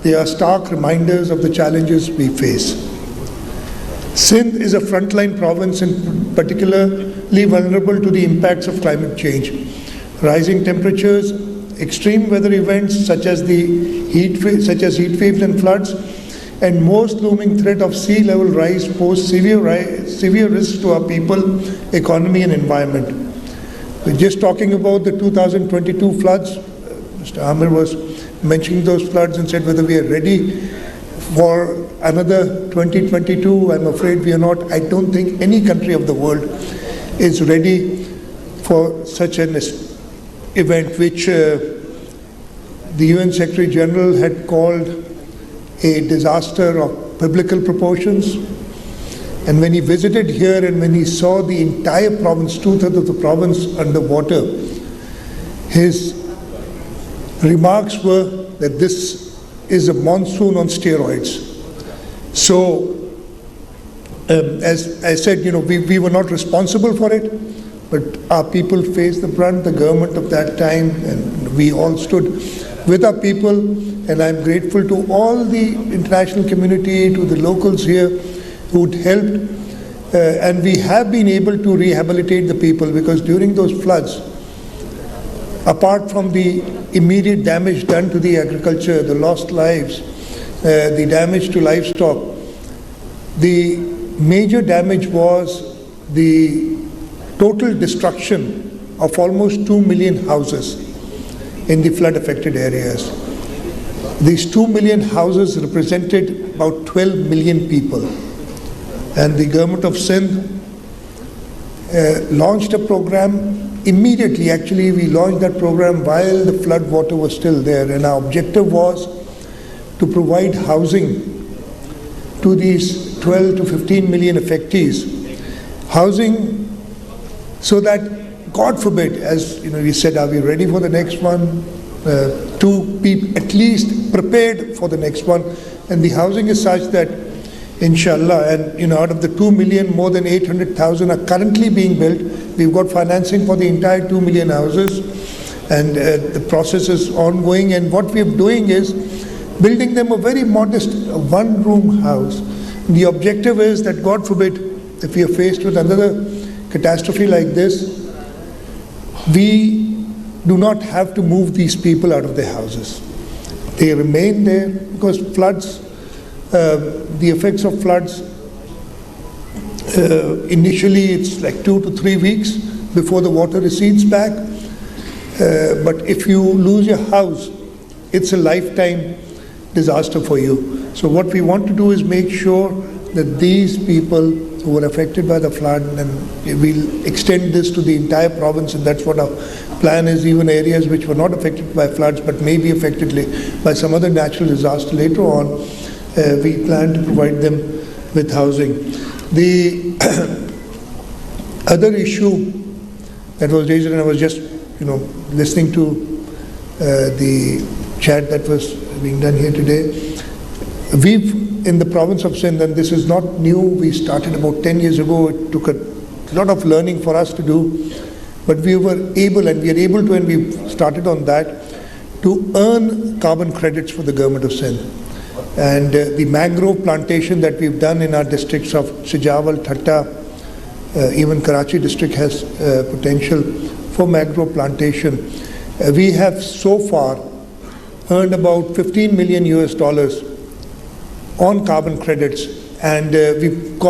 They are stark reminders of the challenges we face. Sindh is a frontline province and particularly vulnerable to the impacts of climate change. Rising temperatures, extreme weather events such as heat waves and floods, and most looming threat of sea level rise pose severe risks to our people, economy and environment. We're just talking about the 2022 floods. Mr. Amir was mentioning those floods and said whether we are ready for another 2022. I'm afraid we are not. I don't think any country of the world is ready for such an event, which the UN Secretary General had called a disaster of biblical proportions. And when he visited here and when he saw the entire province, 2/3 of the province underwater, his remarks were that this is a monsoon on steroids. So, as I said, we were not responsible for it, but our people faced the brunt, the government of that time, and we all stood with our people. And I'm grateful to all the international community, to the locals here who'd helped. And we have been able to rehabilitate the people, because during those floods, apart from the immediate damage done to the agriculture, the lost lives, the damage to livestock, the major damage was the total destruction of almost 2 million houses in the flood affected areas. These 2 million houses represented about 12 million people. And the government of Sindh launched a program immediately. Actually, we launched that program while the flood water was still there. And our objective was to provide housing to these 12 to 15 million affectees. Housing so that, God forbid, as we said, are we ready for the next one? To be at least prepared for the next one. And the housing is such that, inshallah, and out of the 2 million, more than 800,000 are currently being built. We've got financing for the entire 2 million houses, and the process is ongoing. And what we're doing is building them a very modest one-room house. The objective is that, God forbid, if we are faced with another catastrophe like this, we do not have to move these people out of their houses. They remain there, because floods, the effects of floods, initially it's like 2 to 3 weeks before the water recedes back. But if you lose your house, it's a lifetime disaster for you. So what we want to do is make sure that these people who were affected by the flood, and we'll extend this to the entire province, and that's what our plan is, even areas which were not affected by floods but may be affected by some other natural disaster later on, we plan to provide them with housing. The other issue that was raised, and I was just listening to the chat that was being done here today, we've in the province of Sindh, and this is not new, we started about 10 years ago. It took a lot of learning for us to do, but we were able, and we are able to, and we started on that, to earn carbon credits for the government of Sindh. And the mangrove plantation that we've done in our districts of Sijawal, Thatta, even Karachi district has potential for mangrove plantation. We have so far earned about $15 million on carbon credits, and we've got